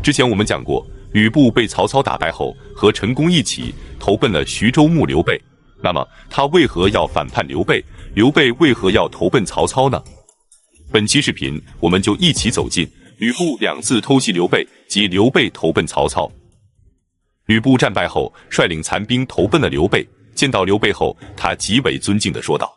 之前我们讲过，吕布被曹操打败后，和陈宫一起投奔了徐州牧刘备。那么他为何要反叛刘备？刘备为何要投奔曹操呢？本期视频我们就一起走进吕布2次偷袭刘备及刘备投奔曹操。吕布战败后，率领残兵投奔了刘备。见到刘备后，他极为尊敬地说道：“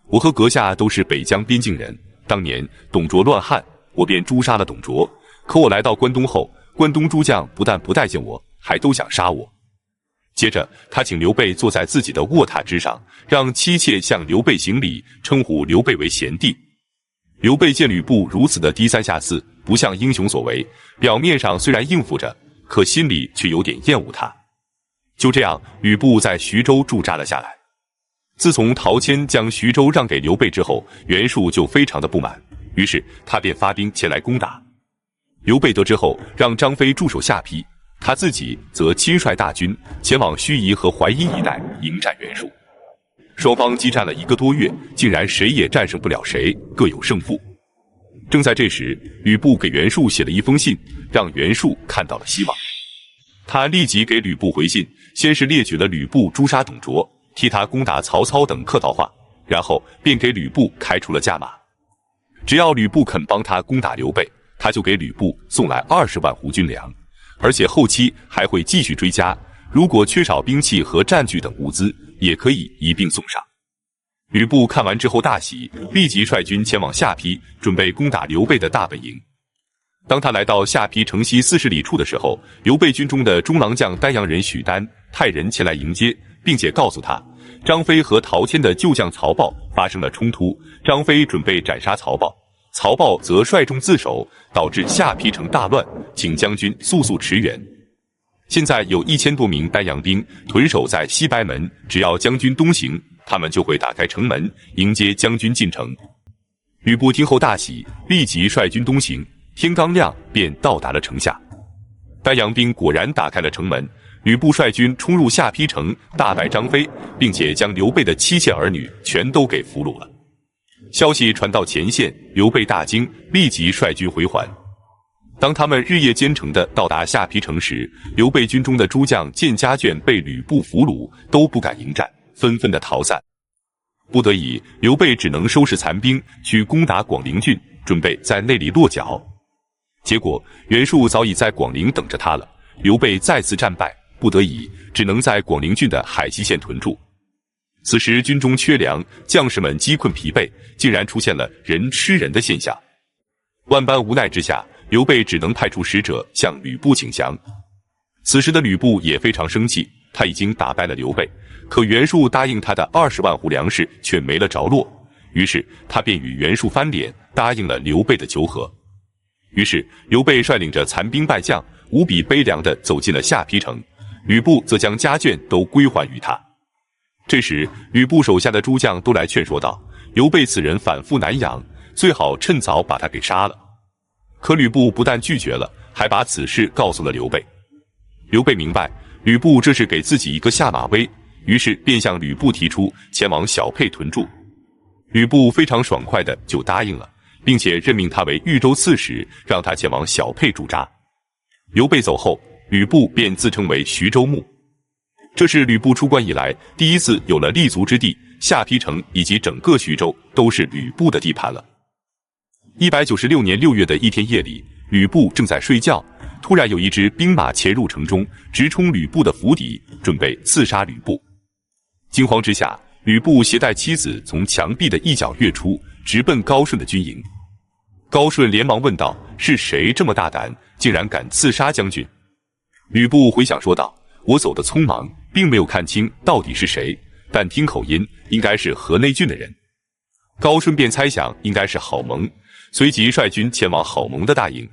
我和阁下都是北疆边境人，当年董卓乱汉，我便诛杀了董卓。可我来到关东后，关东诸将不但不待见我，还都想杀我。”接着，他请刘备坐在自己的卧榻之上，让妻妾向刘备行礼，称呼刘备为贤弟。刘备见吕布如此的低三下四，不像英雄所为，表面上虽然应付着，可心里却有点厌恶他。就这样，吕布在徐州驻扎了下来。自从陶谦将徐州让给刘备之后，袁术就非常的不满，于是他便发兵前来攻打。刘备得知后，让张飞驻守下邳，他自己则亲率大军前往盱眙和淮阴一带迎战袁术。双方激战了1个多月，竟然谁也战胜不了谁，各有胜负。正在这时，吕布给袁术写了一封信，让袁术看到了希望。他立即给吕布回信，先是列举了吕布诛杀董卓、替他攻打曹操等客套话，然后便给吕布开出了价码。只要吕布肯帮他攻打刘备，他就给吕布送来20万斛军粮，而且后期还会继续追加，如果缺少兵器和战具等物资，也可以一并送上。吕布看完之后大喜，立即率军前往下邳，准备攻打刘备的大本营。当他来到下邳城西40里处的时候，刘备军中的中郎将丹阳人许丹派人前来迎接，并且告诉他，张飞和陶谦的旧将曹豹发生了冲突，张飞准备斩杀曹豹，曹豹则率众自首，导致下邳城大乱，请将军速速驰援。现在有1000多名丹阳兵屯守在西白门，只要将军东行，他们就会打开城门迎接将军进城。吕布听后大喜，立即率军东行，天刚亮便到达了城下。丹阳兵果然打开了城门，吕布率军冲入下邳城，大败张飞，并且将刘备的妻妾儿女全都给俘虏了。消息传到前线，刘备大惊，立即率军回还。当他们日夜兼程地到达下邳城时，刘备军中的诸将见家眷被吕布俘虏，都不敢迎战，纷纷的逃散。不得已，刘备只能收拾残兵去攻打广陵郡，准备在那里落脚。结果袁术早已在广陵等着他了，刘备再次战败，不得已只能在广陵郡的海西县屯驻。此时军中缺粮，将士们饥困疲惫，竟然出现了人吃人的现象。万般无奈之下，刘备只能派出使者向吕布请降。此时的吕布也非常生气，他已经打败了刘备，可袁术答应他的20万斛粮食却没了着落，于是他便与袁术翻脸，答应了刘备的求和。于是刘备率领着残兵败将，无比悲凉地走进了下邳城，吕布则将家眷都归还于他。这时吕布手下的诸将都来劝说道，刘备此人反复难养，最好趁早把他给杀了。可吕布不但拒绝了，还把此事告诉了刘备。刘备明白吕布这是给自己一个下马威，于是便向吕布提出前往小沛屯驻。吕布非常爽快的就答应了，并且任命他为豫州刺史，让他前往小沛驻扎。刘备走后，吕布便自称为徐州牧。这是吕布出关以来第一次有了立足之地，下邳城以及整个徐州都是吕布的地盘了。196年6月的一天夜里，吕布正在睡觉，突然有一支兵马潜入城中，直冲吕布的府邸，准备刺杀吕布。惊慌之下，吕布携带妻子从墙壁的一角跃出，直奔高顺的军营。高顺连忙问道：“是谁这么大胆，竟然敢刺杀将军？”吕布回想说道：“我走得匆忙，并没有看清到底是谁，但听口音应该是河内郡的人。”高顺便猜想应该是郝萌，随即率军前往郝萌的大营。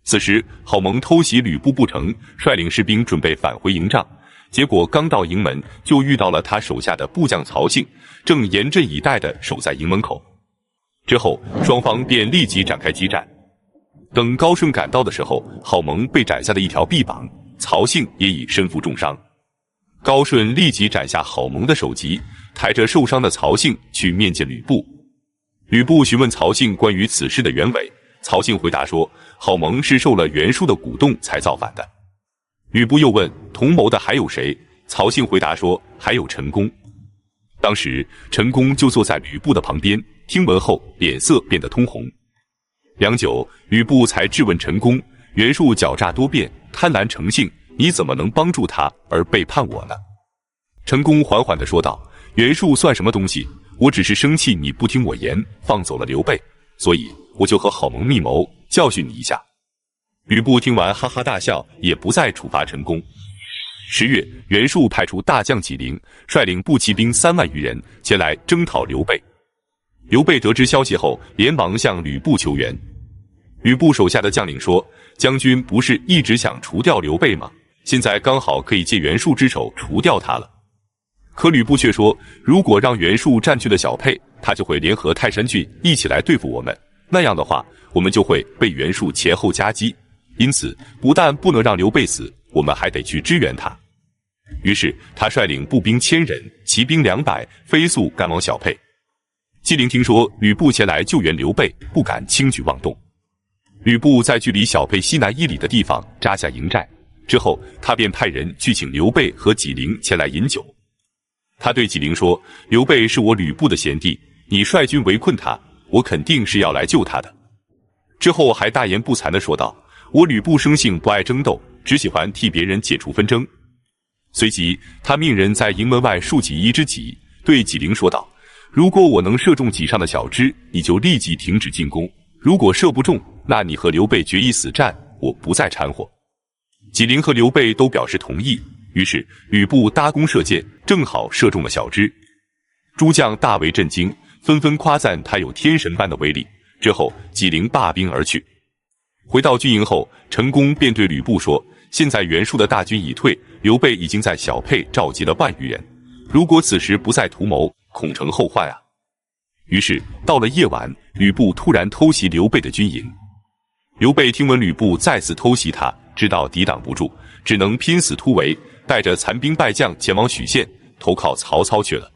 此时郝萌偷袭吕布不成，率领士兵准备返回营帐，结果刚到营门就遇到了他手下的部将曹信，正严阵以待地守在营门口。之后双方便立即展开激战。等高顺赶到的时候，郝萌被斩下了一条臂膀，曹信也已身负重伤。高顺立即斩下郝萌的首级，抬着受伤的曹信去面见吕布。吕布询问曹信关于此事的原委，曹信回答说，郝萌是受了袁术的鼓动才造反的。吕布又问同谋的还有谁？曹信回答说还有陈宫。当时陈宫就坐在吕布的旁边，听闻后脸色变得通红。良久，吕布才质问陈宫：袁术狡诈多变，贪婪成性，你怎么能帮助他而背叛我呢？陈宫缓缓地说道：袁术算什么东西？我只是生气你不听我言，放走了刘备，所以我就和郝萌密谋，教训你一下。吕布听完哈哈大笑，也不再处罚陈宫。10月，袁术派出大将纪灵，率领步骑兵3万余人前来征讨刘备。刘备得知消息后，连忙向吕布求援。吕布手下的将领说：将军不是一直想除掉刘备吗？现在刚好可以借袁术之手除掉他了。可吕布却说，如果让袁术占据了小沛，他就会联合泰山郡一起来对付我们，那样的话，我们就会被袁术前后夹击。因此，不但不能让刘备死，我们还得去支援他。于是，他率领步兵1000人，骑兵200，飞速赶往小沛。纪灵听说吕布前来救援刘备，不敢轻举妄动。吕布在距离小沛西南1里的地方扎下营寨，之后他便派人去请刘备和纪灵前来饮酒。他对纪灵说：刘备是我吕布的贤弟，你率军围困他，我肯定是要来救他的。之后还大言不惭地说道：我吕布生性不爱争斗，只喜欢替别人解除纷争。随即他命人在营门外竖起一只戟，对纪灵说道：如果我能射中戟上的小枝，你就立即停止进攻；如果射不中，那你和刘备决一死战，我不再掺和。纪灵和刘备都表示同意，于是吕布搭弓射箭，正好射中了小枝。诸将大为震惊，纷纷夸赞他有天神般的威力。之后纪灵罢兵而去。回到军营后，陈宫便对吕布说：现在袁术的大军已退，刘备已经在小沛召集了1万余人，如果此时不再图谋，恐成后患啊。于是到了夜晚，吕布突然偷袭刘备的军营。刘备听闻吕布再次偷袭他，知道抵挡不住，只能拼死突围，带着残兵败将前往许县，投靠曹操去了。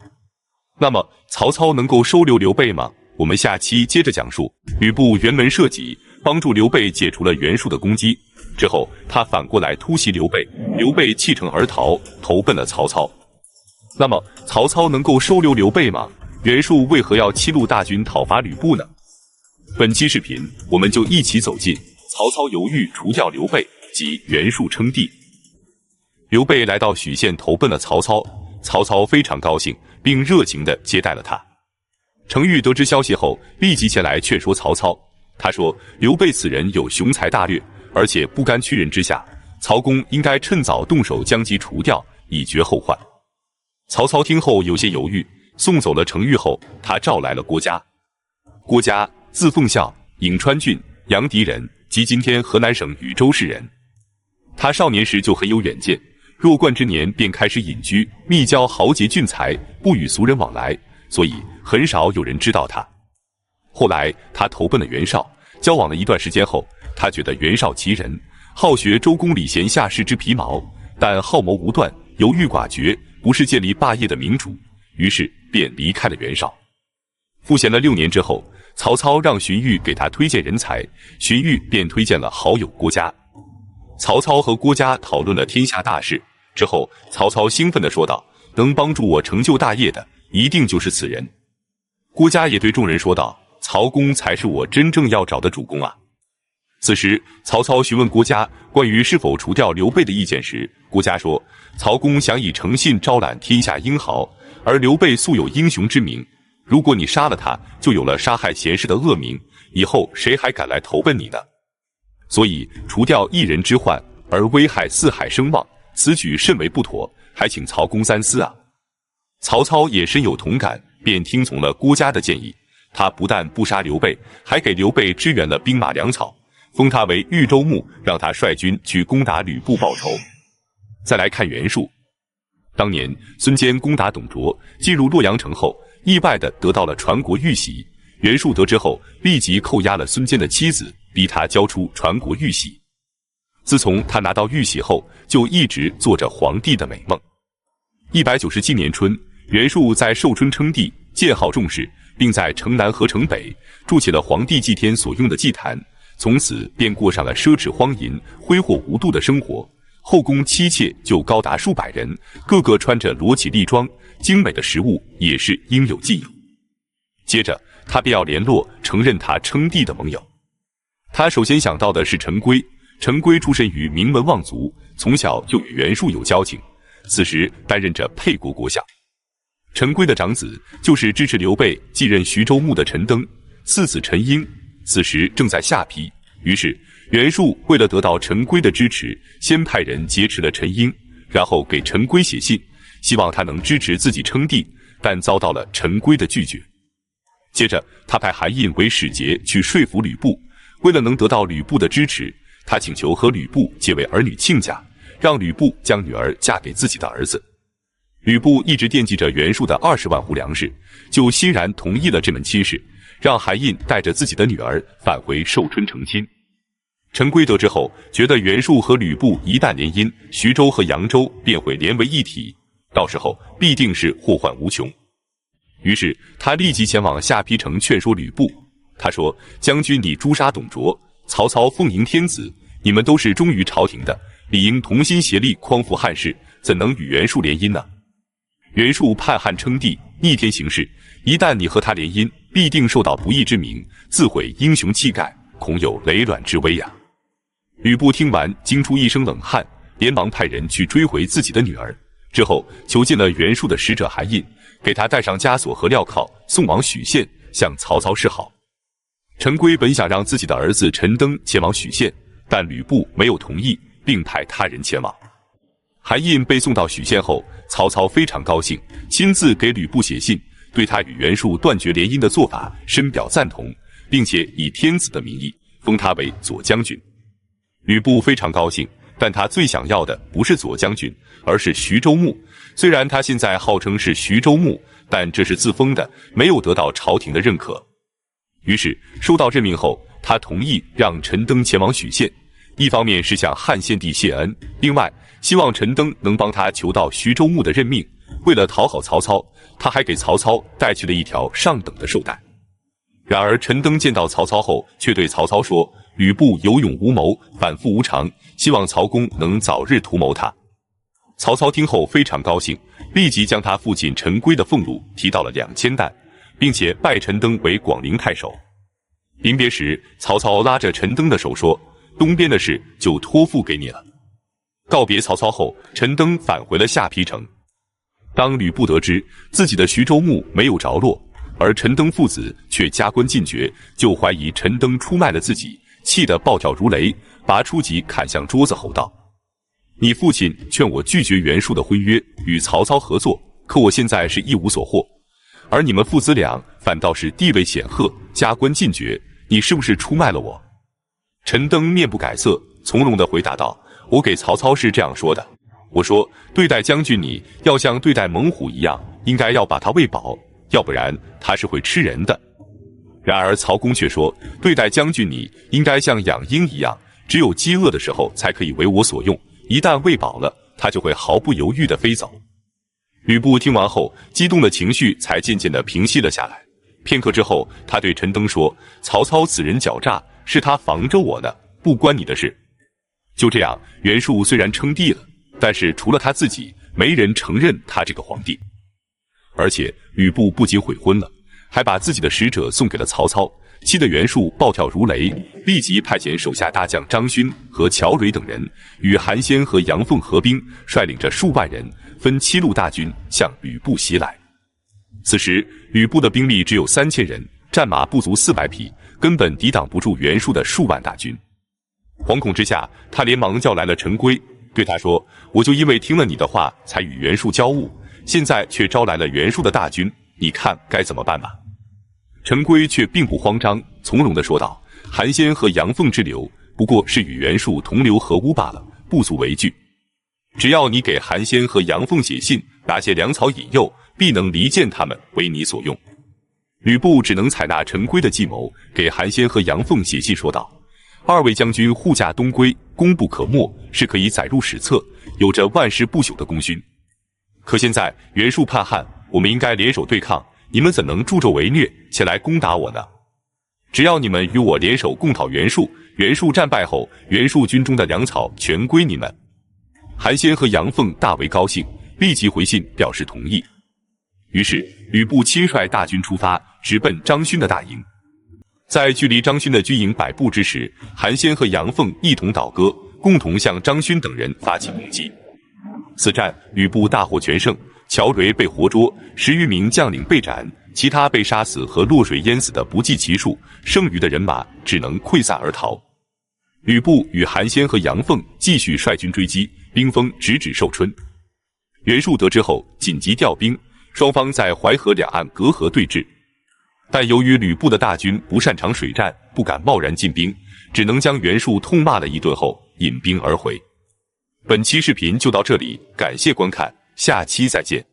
那么曹操能够收留刘备吗？我们下期接着讲述。吕布辕门射戟，帮助刘备解除了袁术的攻击。之后他反过来突袭刘备，刘备弃城而逃，投奔了曹操。那么曹操能够收留刘备吗？袁术为何要7路大军讨伐吕布呢？本期视频我们就一起走进曹操犹豫除掉刘备及袁术称帝。刘备来到许县投奔了曹操，曹操非常高兴，并热情地接待了他。程昱得知消息后，立即前来劝说曹操。他说：刘备此人有雄才大略，而且不甘屈人之下，曹公应该趁早动手将其除掉，以绝后患。曹操听后有些犹豫，送走了程昱后，他召来了郭嘉。郭嘉字奉孝，颍川郡阳翟人，即今天河南省禹州市人。他少年时就很有远见，弱冠之年便开始隐居，密交豪杰俊才，不与俗人往来，所以很少有人知道他。后来他投奔了袁绍，交往了一段时间后，他觉得袁绍奇人，好学周公礼贤下士之皮毛，但好谋无断，犹豫寡决，不是建立霸业的明主，于是便离开了袁绍。赋闲了6年之后，曹操让荀彧给他推荐人才，荀彧便推荐了好友郭嘉。曹操和郭嘉讨论了天下大事之后，曹操兴奋地说道：能帮助我成就大业的，一定就是此人。郭嘉也对众人说道：曹公才是我真正要找的主公啊。此时曹操询问郭嘉关于是否除掉刘备的意见时，郭嘉说：曹公想以诚信招揽天下英豪，而刘备素有英雄之名，如果你杀了他，就有了杀害贤士的恶名，以后谁还敢来投奔你呢？所以除掉一人之患，而危害四海声望，此举甚为不妥，还请曹公三思啊。曹操也深有同感，便听从了郭嘉的建议。他不但不杀刘备，还给刘备支援了兵马粮草，封他为豫州牧，让他率军去攻打吕布报仇。再来看袁术。当年孙坚攻打董卓，进入洛阳城后，意外地得到了传国玉玺。袁术得知后，立即扣押了孙坚的妻子，逼他交出传国玉玺。自从他拿到玉玺后，就一直做着皇帝的美梦。197年春，袁术在寿春称帝，建号仲氏，并在城南和城北筑起了皇帝祭天所用的祭坛，从此便过上了奢侈荒淫、挥霍无度的生活。后宫妻妾就高达数百人，个个穿着裸体丽装，精美的食物也是应有尽有。接着，他便要联络承认他称帝的盟友。他首先想到的是陈规。陈规出身于名门望族，从小就与袁术有交情，此时担任着沛国国相。陈规的长子就是支持刘备继任徐州牧的陈登，次子陈婴此时正在下邳。于是袁术为了得到陈规的支持，先派人劫持了陈婴，然后给陈规写信，希望他能支持自己称帝，但遭到了陈规的拒绝。接着他派韩胤为使节去说服吕布，为了能得到吕布的支持，他请求和吕布结为儿女亲家，让吕布将女儿嫁给自己的儿子。吕布一直惦记着袁术的20万斛粮食，就欣然同意了这门亲事，让韩胤带着自己的女儿返回寿春成亲。陈规得知后，觉得袁术和吕布一旦联姻，徐州和扬州便会连为一体，到时候必定是祸患无穷。于是他立即前往下邳城劝说吕布。他说：“将军你诛杀董卓，曹操奉迎天子，你们都是忠于朝廷的，理应同心协力匡扶汉室，怎能与袁术联姻呢？袁术叛汉称帝，逆天行事，一旦你和他联姻，必定受到不义之名，自毁英雄气概，恐有累卵之危呀！”吕布听完，惊出一身冷汗，连忙派人去追回自己的女儿。之后求见了袁术的使者韩胤，给他带上枷锁和镣铐，送往许县，向曹操示好。陈规本想让自己的儿子陈登前往许县，但吕布没有同意，并派他人前往。韩胤被送到许县后，曹操非常高兴，亲自给吕布写信，对他与袁术断绝联姻的做法深表赞同，并且以天子的名义封他为左将军。吕布非常高兴，但他最想要的不是左将军，而是徐州牧。虽然他现在号称是徐州牧，但这是自封的，没有得到朝廷的认可。于是收到任命后，他同意让陈登前往许县，一方面是向汉献帝谢恩，另外希望陈登能帮他求到徐州牧的任命。为了讨好曹操，他还给曹操带去了一条上等的绶带。然而陈登见到曹操后，却对曹操说：“吕布有勇无谋，反复无常，希望曹公能早日图谋他。”曹操听后非常高兴，立即将他父亲陈规的俸禄提到了2000担，并且拜陈登为广陵太守。临别时，曹操拉着陈登的手说：“东边的事就托付给你了。”告别曹操后，陈登返回了下邳城。当吕布得知自己的徐州牧没有着落，而陈登父子却加官进爵，就怀疑陈登出卖了自己，气得暴跳如雷，拔出戟砍向桌子，吼道：“你父亲劝我拒绝袁术的婚约，与曹操合作，可我现在是一无所获，而你们父子俩反倒是地位显赫，加官进爵，你是不是出卖了我？”陈登面不改色，从容地回答道：“我给曹操是这样说的，我说对待将军你要像对待猛虎一样，应该要把他喂饱，要不然他是会吃人的。然而曹公却说，对待将军你应该像养鹰一样，只有饥饿的时候才可以为我所用，一旦喂饱了，他就会毫不犹豫地飞走。”吕布听完后，激动的情绪才渐渐地平息了下来。片刻之后，他对陈登说：“曹操此人狡诈，是他防着我呢，不关你的事。”就这样，袁术虽然称帝了，但是除了他自己，没人承认他这个皇帝。而且吕布不仅悔婚了，还把自己的使者送给了曹操，气得袁术暴跳如雷，立即派遣手下大将张勋和乔蕊等人，与韩先和杨凤合兵，率领着数万人，分7路大军向吕布袭来。此时吕布的兵力只有3000人，战马不足400匹，根本抵挡不住袁术的数万大军。惶恐之下，他连忙叫来了陈规，对他说：“我就因为听了你的话，才与袁术交恶，现在却招来了袁术的大军，你看该怎么办吧？”陈规却并不慌张，从容地说道：“韩先和杨凤之流，不过是与袁术同流合污罢了，不足为惧。只要你给韩先和杨凤写信，打些粮草引诱，必能离间他们，为你所用。”吕布只能采纳陈规的计谋，给韩先和杨凤写信说道：“2位将军护驾东归，功不可没，是可以载入史册，有着万世不朽的功勋。可现在袁术叛汉，我们应该联手对抗，你们怎能助纣为虐，前来攻打我呢？只要你们与我联手共讨袁术，袁术战败后，袁术军中的粮草全归你们。韩先和杨凤大为高兴，立即回信表示同意。于是吕布亲率大军出发，直奔张勋的大营。在距离张勋的军营100步之时，韩先和杨凤一同倒戈，共同向张勋等人发起攻击。此战吕布大获全胜，乔蕤被活捉，10余名将领被斩，其他被杀死和落水淹死的不计其数，剩余的人马只能溃散而逃。吕布与韩先和杨凤继续率军追击，兵锋直指寿春。袁术得知后紧急调兵，双方在淮河两岸隔河对峙。但由于吕布的大军不擅长水战，不敢贸然进兵，只能将袁术痛骂了一顿后引兵而回。本期视频就到这里，感谢观看，下期再见。